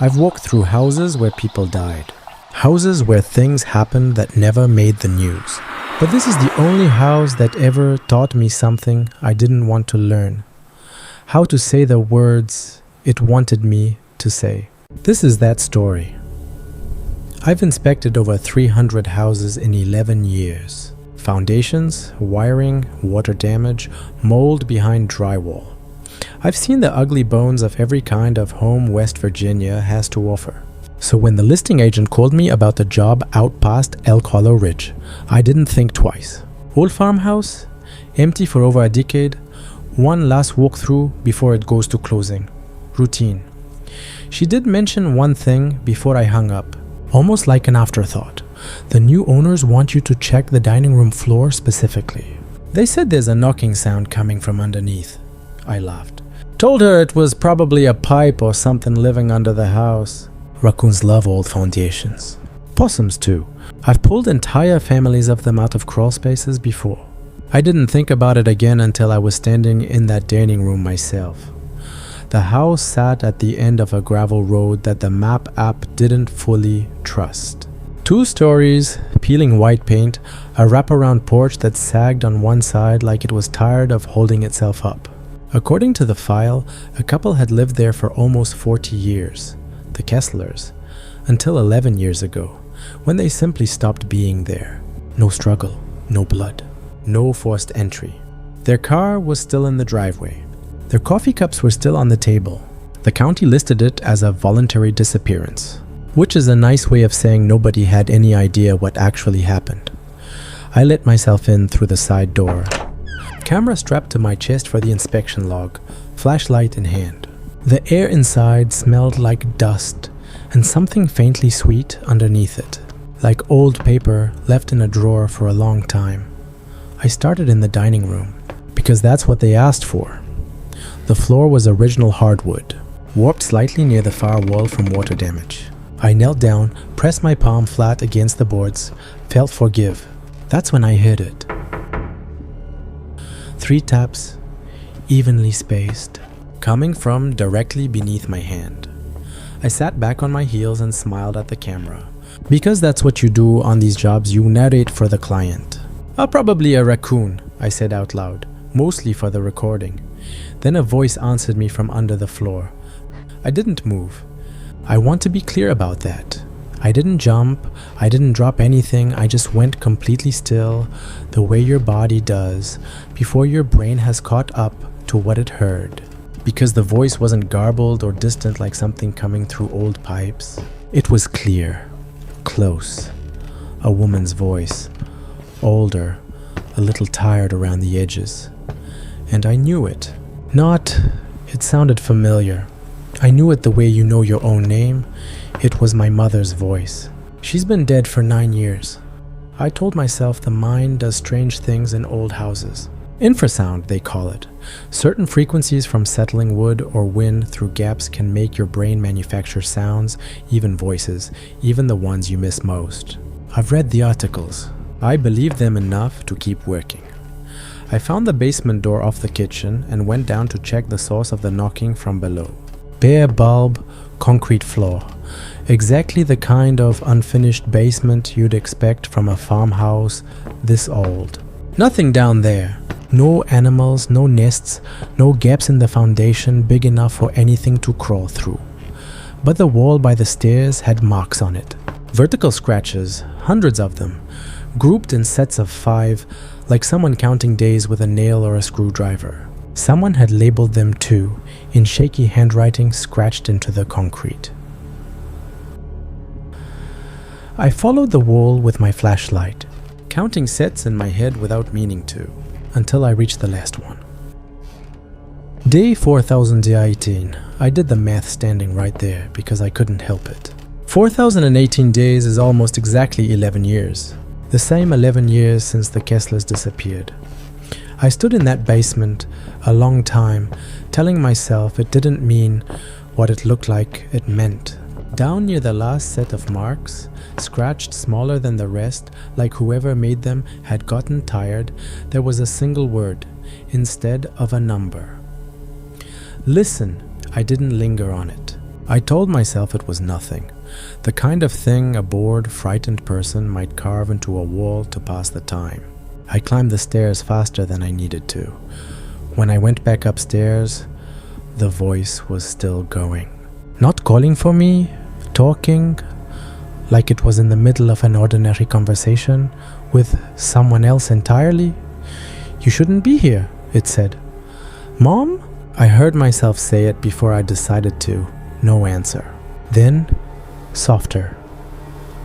I've walked through houses where people died. Houses where things happened that never made the news. But this is the only house that ever taught me something I didn't want to learn. How to say the words it wanted me to say. This is that story. I've inspected over 300 houses in 11 years. Foundations, wiring, water damage, mold behind drywall. I've seen the ugly bones of every kind of home West Virginia has to offer. So when the listing agent called me about the job out past Elk Hollow Ridge, I didn't think twice. Old farmhouse, empty for over a decade, one last walkthrough before it goes to closing. Routine. She did mention one thing before I hung up, almost like an afterthought. The new owners want you to check the dining room floor specifically. They said there's a knocking sound coming from underneath. I laughed. Told her it was probably a pipe or something living under the house. Raccoons love old foundations. Possums too. I've pulled entire families of them out of crawl spaces before. I didn't think about it again until I was standing in that dining room myself. The house sat at the end of a gravel road that the map app didn't fully trust. 2 stories, peeling white paint, a wraparound porch that sagged on one side like it was tired of holding itself up. According to the file, a couple had lived there for almost 40 years. The Kesslers, until 11 years ago, when they simply stopped being there. No struggle, no blood, no forced entry. Their car was still in the driveway. Their coffee cups were still on the table. The county listed it as a voluntary disappearance, which is a nice way of saying nobody had any idea what actually happened. I let myself in through the side door. Camera strapped to my chest for the inspection log, flashlight in hand. The air inside smelled like dust and something faintly sweet underneath it, like old paper left in a drawer for a long time. I started in the dining room, because that's what they asked for. The floor was original hardwood, warped slightly near the far wall from water damage. I knelt down, pressed my palm flat against the boards, felt forgive. That's when I heard it. 3 taps, evenly spaced, coming from directly beneath my hand. I sat back on my heels and smiled at the camera. Because that's what you do on these jobs, you narrate for the client. Probably a raccoon, I said out loud, mostly for the recording. Then a voice answered me from under the floor. I didn't move. I want to be clear about that. I didn't jump, I didn't drop anything, I just went completely still, the way your body does, before your brain has caught up to what it heard. Because the voice wasn't garbled or distant like something coming through old pipes. It was clear, close, a woman's voice, older, a little tired around the edges. And I knew it. It sounded familiar. I knew it the way you know your own name. It was my mother's voice. She's been dead for 9 years. I told myself the mind does strange things in old houses. Infrasound, they call it. Certain frequencies from settling wood or wind through gaps can make your brain manufacture sounds, even voices, even the ones you miss most. I've read the articles. I believe them enough to keep working. I found the basement door off the kitchen and went down to check the source of the knocking from below. Bare bulb, concrete floor. Exactly the kind of unfinished basement you'd expect from a farmhouse this old. Nothing down there. No animals, no nests, no gaps in the foundation big enough for anything to crawl through. But the wall by the stairs had marks on it. Vertical scratches, hundreds of them, grouped in sets of 5, like someone counting days with a nail or a screwdriver. Someone had labeled them too, in shaky handwriting scratched into the concrete. I followed the wall with my flashlight, counting sets in my head without meaning to, until I reached the last one. Day 4018. I did the math standing right there because I couldn't help it. 4018 days is almost exactly 11 years. The same 11 years since the Kesslers disappeared. I stood in that basement a long time, telling myself it didn't mean what it looked like it meant. Down near the last set of marks, scratched smaller than the rest, like whoever made them had gotten tired, there was a single word instead of a number. Listen, I didn't linger on it. I told myself it was nothing, the kind of thing a bored, frightened person might carve into a wall to pass the time. I climbed the stairs faster than I needed to. When I went back upstairs, the voice was still going. Not calling for me, talking, like it was in the middle of an ordinary conversation with someone else entirely. "You shouldn't be here," it said. "Mom?" I heard myself say it before I decided to. No answer. Then, softer.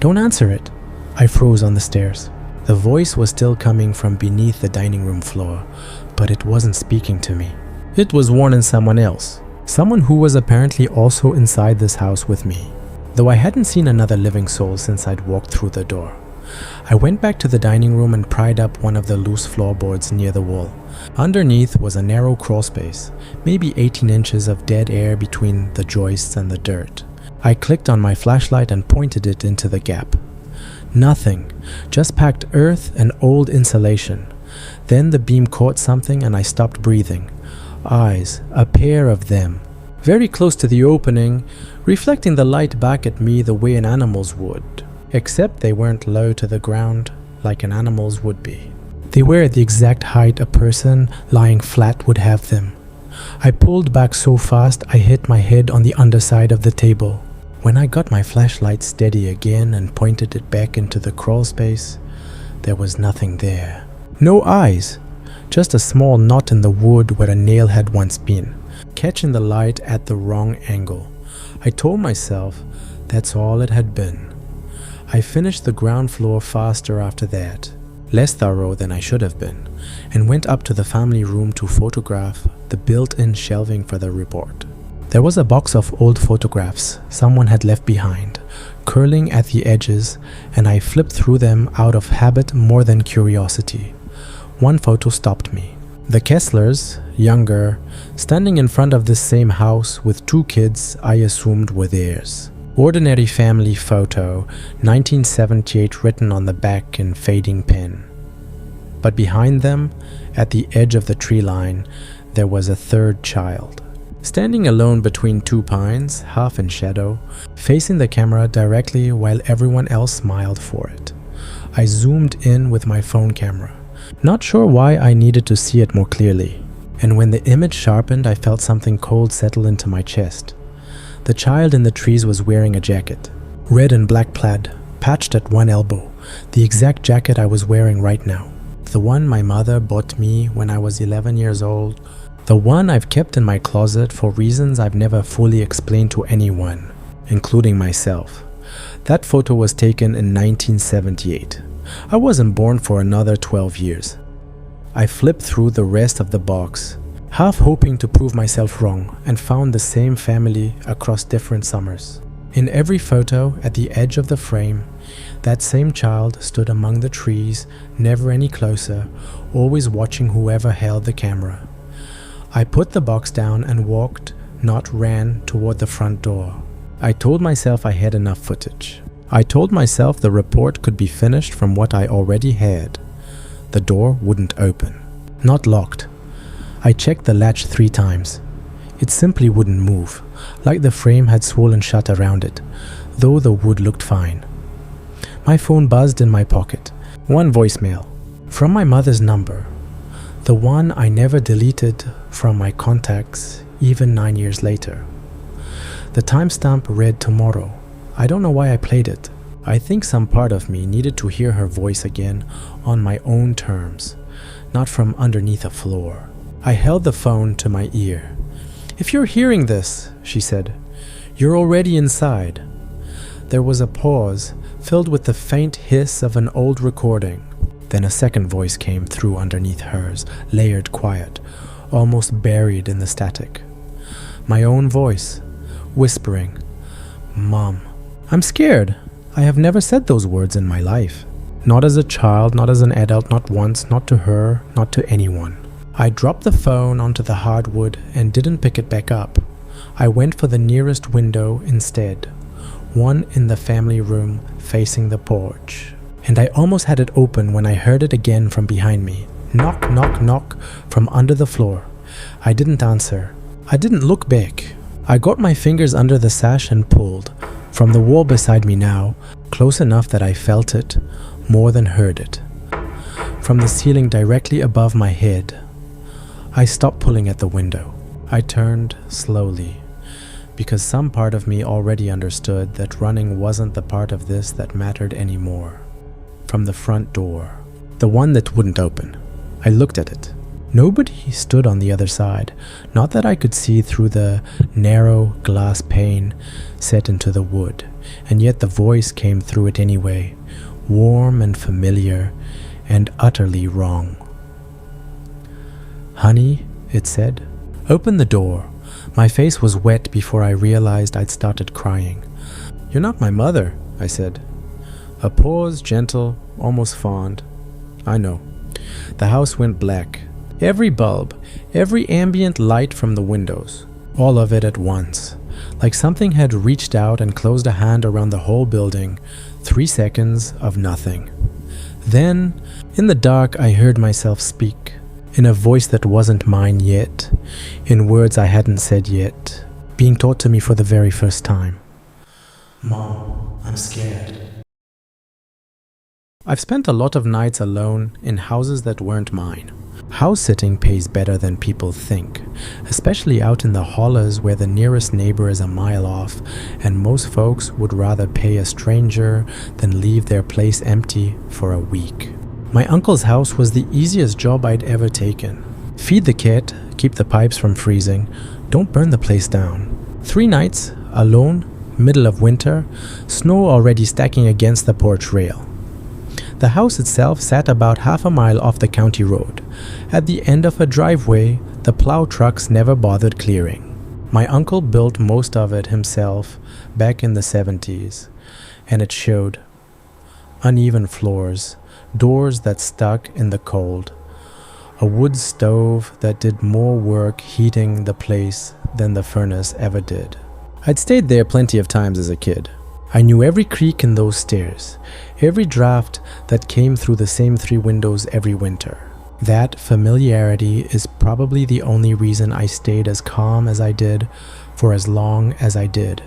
"Don't answer it." I froze on the stairs. The voice was still coming from beneath the dining room floor, but it wasn't speaking to me. It was warning someone else. Someone who was apparently also inside this house with me, though I hadn't seen another living soul since I'd walked through the door. I went back to the dining room and pried up one of the loose floorboards near the wall. Underneath was a narrow crawl space, maybe 18 inches of dead air between the joists and the dirt. I clicked on my flashlight and pointed it into the gap. Nothing, just packed earth and old insulation. Then the beam caught something and I stopped breathing. Eyes, a pair of them, very close to the opening, reflecting the light back at me the way an animal's would, except they weren't low to the ground like an animal's would be. They were at the exact height a person lying flat would have them. I pulled back so fast I hit my head on the underside of the table. When I got my flashlight steady again and pointed it back into the crawl space, there was nothing there. No eyes. Just a small knot in the wood where a nail had once been, catching the light at the wrong angle. I told myself that's all it had been. I finished the ground floor faster after that, less thorough than I should have been, and went up to the family room to photograph the built-in shelving for the report. There was a box of old photographs someone had left behind, curling at the edges, and I flipped through them out of habit more than curiosity. One photo stopped me. The Kesslers, younger, standing in front of this same house with two kids I assumed were theirs. Ordinary family photo, 1978 written on the back in fading pen. But behind them, at the edge of the tree line, there was a third child. Standing alone between two pines, half in shadow, facing the camera directly while everyone else smiled for it. I zoomed in with my phone camera. Not sure why I needed to see it more clearly, and when the image sharpened I felt something cold settle into my chest. The child in the trees was wearing a jacket, red and black plaid, patched at one elbow, the exact jacket I was wearing right now. The one my mother bought me when I was 11 years old, the one I've kept in my closet for reasons I've never fully explained to anyone, including myself. That photo was taken in 1978. I wasn't born for another 12 years. I flipped through the rest of the box, half hoping to prove myself wrong, and found the same family across different summers. In every photo, at the edge of the frame, that same child stood among the trees, never any closer, always watching whoever held the camera. I put the box down and walked, not ran, toward the front door. I told myself I had enough footage. I told myself the report could be finished from what I already had. The door wouldn't open. Not locked. I checked the latch 3 times. It simply wouldn't move, like the frame had swollen shut around it, though the wood looked fine. My phone buzzed in my pocket. One voicemail. From my mother's number. The one I never deleted from my contacts, even 9 years later. The timestamp read tomorrow. I don't know why I played it. I think some part of me needed to hear her voice again on my own terms, not from underneath a floor. I held the phone to my ear. "If you're hearing this," she said, "you're already inside." There was a pause, filled with the faint hiss of an old recording. Then a second voice came through underneath hers, layered quiet, almost buried in the static. My own voice, whispering, "Mom." I'm scared. I have never said those words in my life. Not as a child, not as an adult, not once, not to her, not to anyone. I dropped the phone onto the hardwood and didn't pick it back up. I went for the nearest window instead, one in the family room facing the porch. And I almost had it open when I heard it again from behind me. Knock, knock, knock from under the floor. I didn't answer. I didn't look back. I got my fingers under the sash and pulled, from the wall beside me now, close enough that I felt it, more than heard it. From the ceiling directly above my head. I stopped pulling at the window. I turned slowly, because some part of me already understood that running wasn't the part of this that mattered anymore. From the front door, the one that wouldn't open, I looked at it. Nobody stood on the other side, not that I could see through the narrow glass pane set into the wood, and yet the voice came through it anyway, warm and familiar, and utterly wrong. "Honey," it said, "open the door." My face was wet before I realized I'd started crying. "You're not my mother," I said. A pause, gentle, almost fond. I know. The house went black. Every bulb, every ambient light from the windows, all of it at once, like something had reached out and closed a hand around the whole building. 3 seconds of nothing. Then, in the dark, I heard myself speak, in a voice that wasn't mine yet, in words I hadn't said yet, being taught to me for the very first time. "Mom, I'm scared." I've spent a lot of nights alone in houses that weren't mine. House sitting pays better than people think, especially out in the hollers where the nearest neighbor is a mile off, and most folks would rather pay a stranger than leave their place empty for a week. My uncle's house was the easiest job I'd ever taken. Feed the cat, keep the pipes from freezing, don't burn the place down. 3 nights, alone, middle of winter, snow already stacking against the porch rail. The house itself sat about half a mile off the county road. At the end of a driveway, the plow trucks never bothered clearing. My uncle built most of it himself back in the 70s, and it showed. Uneven floors, doors that stuck in the cold, a wood stove that did more work heating the place than the furnace ever did. I'd stayed there plenty of times as a kid. I knew every creak in those stairs, every draft that came through the same 3 windows every winter. That familiarity is probably the only reason I stayed as calm as I did for as long as I did.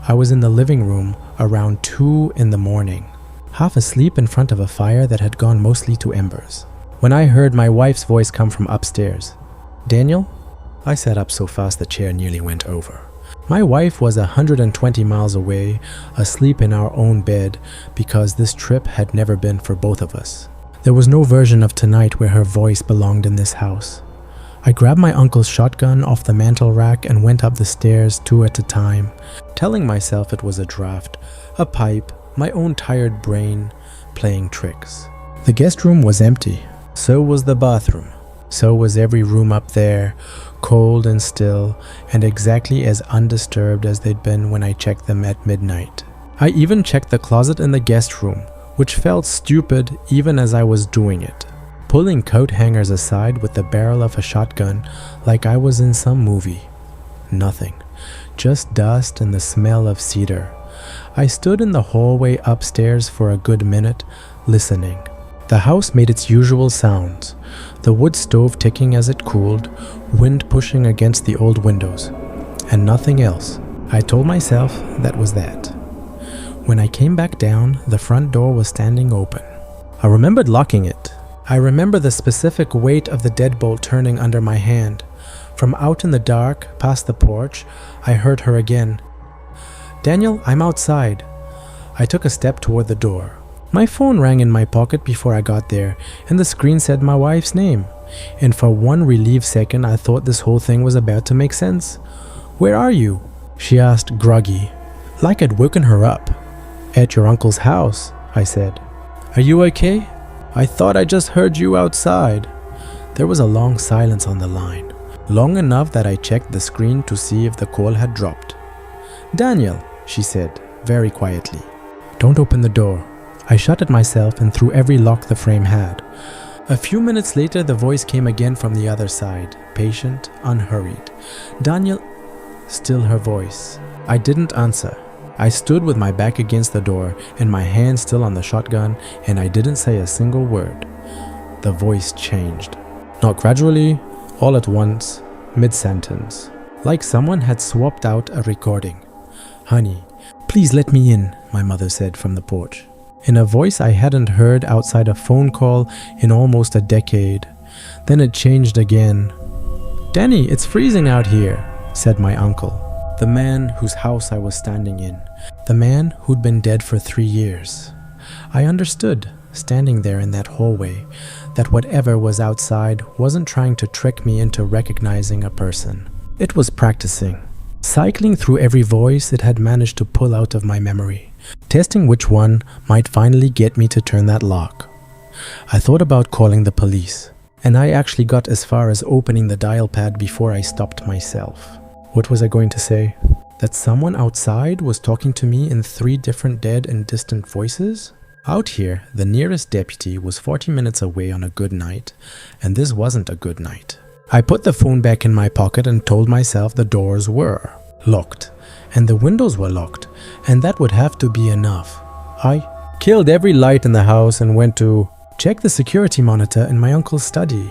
I was in the living room around 2 in the morning, half asleep in front of a fire that had gone mostly to embers, when I heard my wife's voice come from upstairs. "Daniel?" I sat up so fast the chair nearly went over. My wife was 120 miles away, asleep in our own bed, because this trip had never been for both of us. There was no version of tonight where her voice belonged in this house. I grabbed my uncle's shotgun off the mantel rack and went up the stairs 2 at a time, telling myself it was a draft, a pipe, my own tired brain playing tricks. The guest room was empty. So was the bathroom. So was every room up there, cold and still, and exactly as undisturbed as they'd been when I checked them at midnight. I even checked the closet in the guest room, which felt stupid even as I was doing it, pulling coat hangers aside with the barrel of a shotgun like I was in some movie. Nothing, just dust and the smell of cedar. I stood in the hallway upstairs for a good minute, listening. The house made its usual sounds, the wood stove ticking as it cooled, wind pushing against the old windows, and nothing else. I told myself that was that. When I came back down, the front door was standing open. I remembered locking it. I remember the specific weight of the deadbolt turning under my hand. From out in the dark, past the porch, I heard her again. "Daniel, I'm outside." I took a step toward the door. My phone rang in my pocket before I got there, and the screen said my wife's name. And for one relieved second, I thought this whole thing was about to make sense. "Where are you?" she asked, groggy, like I'd woken her up. "At your uncle's house," I said. "Are you okay? I thought I just heard you outside." There was a long silence on the line, long enough that I checked the screen to see if the call had dropped. "Daniel," she said, very quietly. "Don't open the door." I shut it myself and threw every lock the frame had. A few minutes later, the voice came again from the other side, patient, unhurried. "Daniel," still her voice. I didn't answer. I stood with my back against the door and my hand still on the shotgun, and I didn't say a single word. The voice changed. Not gradually, all at once, mid-sentence. like someone had swapped out a recording. "Honey, please let me in," my mother said from the porch, in a voice I hadn't heard outside a phone call in almost a decade. Then it changed again. "Danny, it's freezing out here," said my uncle, the man whose house I was standing in, the man who'd been dead for 3 years. I understood, standing there in that hallway, that whatever was outside wasn't trying to trick me into recognizing a person. It was practicing, cycling through every voice it had managed to pull out of my memory, testing which one might finally get me to turn that lock. I thought about calling the police, and I actually got as far as opening the dial pad before I stopped myself. What was I going to say? That someone outside was talking to me in 3 different dead and distant voices? Out here, the nearest deputy was 40 minutes away on a good night, and this wasn't a good night. I put the phone back in my pocket and told myself the doors were locked, and the windows were locked, and that would have to be enough. I killed every light in the house and went to check the security monitor in my uncle's study,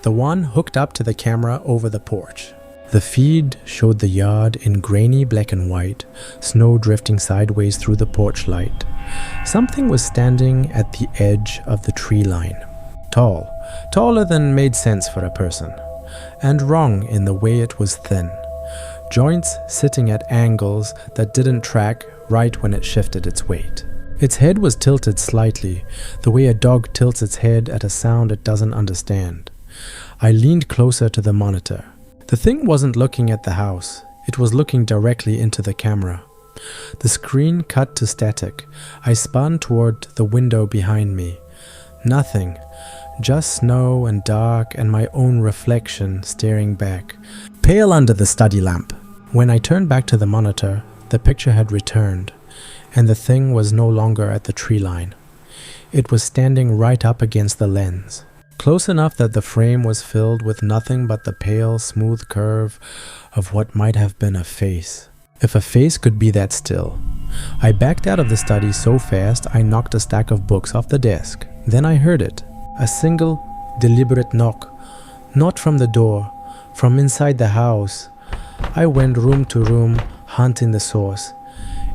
the one hooked up to the camera over the porch. The feed showed the yard in grainy black and white, snow drifting sideways through the porch light. Something was standing at the edge of the tree line. Tall, taller than made sense for a person, and wrong in the way it was thin. Joints sitting at angles that didn't track right when it shifted its weight. Its head was tilted slightly, the way a dog tilts its head at a sound it doesn't understand. I leaned closer to the monitor. The thing wasn't looking at the house, it was looking directly into the camera. The screen cut to static. I spun toward the window behind me. Nothing, just snow and dark and my own reflection staring back, pale under the study lamp. When I turned back to the monitor, the picture had returned, and the thing was no longer at the tree line. It was standing right up against the lens, close enough that the frame was filled with nothing but the pale, smooth curve of what might have been a face. If a face could be that still. I backed out of the study so fast I knocked a stack of books off the desk. Then I heard it. A single, deliberate knock. Not from the door, from inside the house. I went room to room, hunting the source,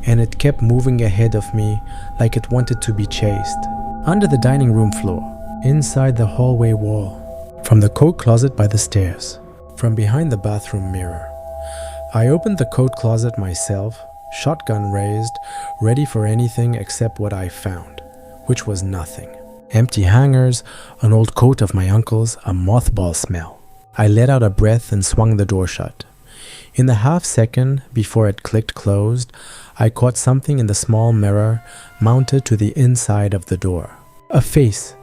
and it kept moving ahead of me like it wanted to be chased. Under the dining room floor, inside the hallway wall, from the coat closet by the stairs, from behind the bathroom mirror. I opened the coat closet myself, shotgun raised, ready for anything except what I found, which was nothing. Empty hangers, an old coat of my uncle's, a mothball smell. I let out a breath and swung the door shut. In the half second before it clicked closed, I caught something in the small mirror mounted to the inside of the door. A face,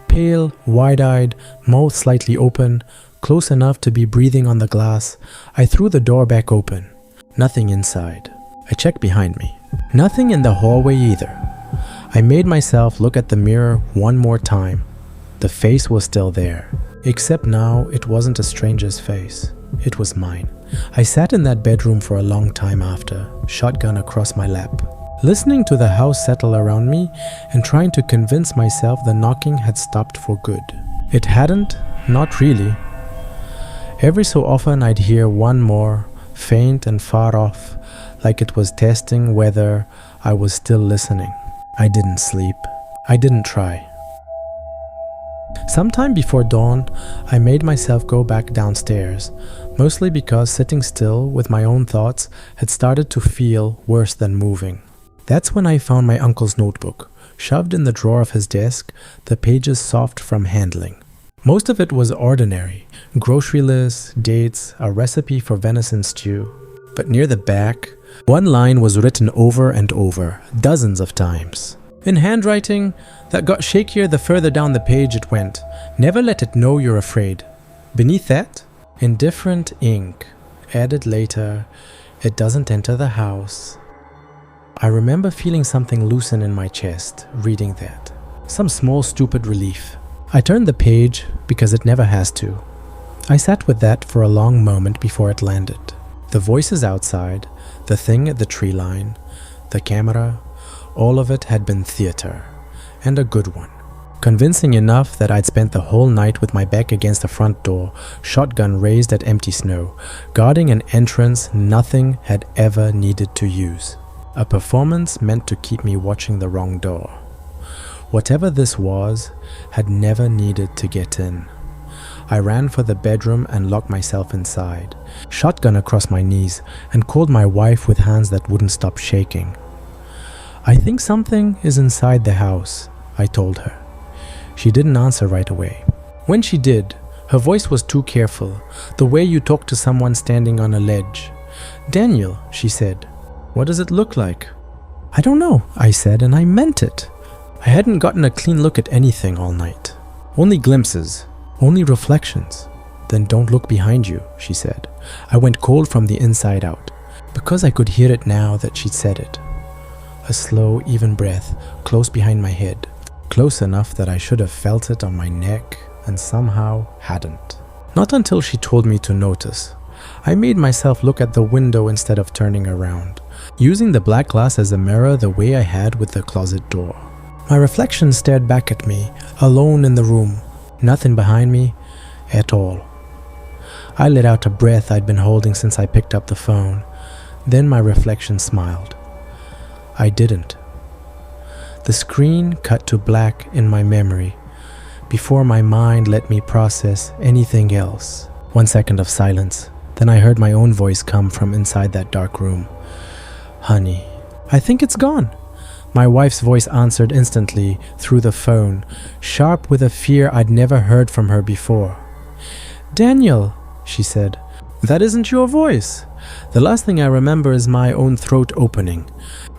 pale, wide-eyed, mouth slightly open, close enough to be breathing on the glass. I threw the door back open. Nothing inside. I checked behind me. Nothing in the hallway either. I made myself look at the mirror one more time. The face was still there, except now it wasn't a stranger's face. It was mine. I sat in that bedroom for a long time after, shotgun across my lap, listening to the house settle around me and trying to convince myself the knocking had stopped for good. It hadn't, not really. Every so often I'd hear one more, faint and far off, like it was testing whether I was still listening. I didn't sleep. I didn't try. Sometime before dawn, I made myself go back downstairs, mostly because sitting still with my own thoughts had started to feel worse than moving. That's when I found my uncle's notebook, shoved in the drawer of his desk, the pages soft from handling. Most of it was ordinary, grocery lists, dates, a recipe for venison stew. But near the back, one line was written over and over, dozens of times. In handwriting that got shakier the further down the page it went. Never let it know you're afraid. Beneath that, in different ink, added later, it doesn't enter the house. I remember feeling something loosen in my chest, reading that. Some small stupid relief. I turned the page because it never has to. I sat with that for a long moment before it landed. The voices outside, the thing at the tree line, the camera, all of it had been theater, and a good one. Convincing enough that I'd spent the whole night with my back against the front door, shotgun raised at empty snow, guarding an entrance nothing had ever needed to use. A performance meant to keep me watching the wrong door. Whatever this was, had never needed to get in. I ran for the bedroom and locked myself inside, shotgun across my knees, and called my wife with hands that wouldn't stop shaking. "I think something is inside the house," I told her. She didn't answer right away. When she did, her voice was too careful, the way you talk to someone standing on a ledge. "Daniel," she said, "what does it look like?" "I don't know," I said, and I meant it. I hadn't gotten a clean look at anything all night. Only glimpses, only reflections. "Then don't look behind you," she said. I went cold from the inside out, because I could hear it now that she'd said it. A slow, even breath, close behind my head. Close enough that I should have felt it on my neck and somehow hadn't. Not until she told me to notice. I made myself look at the window instead of turning around, using the black glass as a mirror the way I had with the closet door. My reflection stared back at me, alone in the room, nothing behind me at all. I let out a breath I'd been holding since I picked up the phone. Then my reflection smiled. I didn't. The screen cut to black in my memory, before my mind let me process anything else. 1 second of silence, then I heard my own voice come from inside that dark room. "Honey, I think it's gone." My wife's voice answered instantly through the phone, sharp with a fear I'd never heard from her before. "Daniel," she said, "that isn't your voice." The last thing I remember is my own throat opening,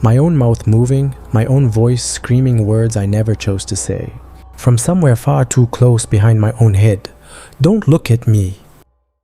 my own mouth moving, my own voice screaming words I never chose to say. From somewhere far too close behind my own head, "Don't look at me."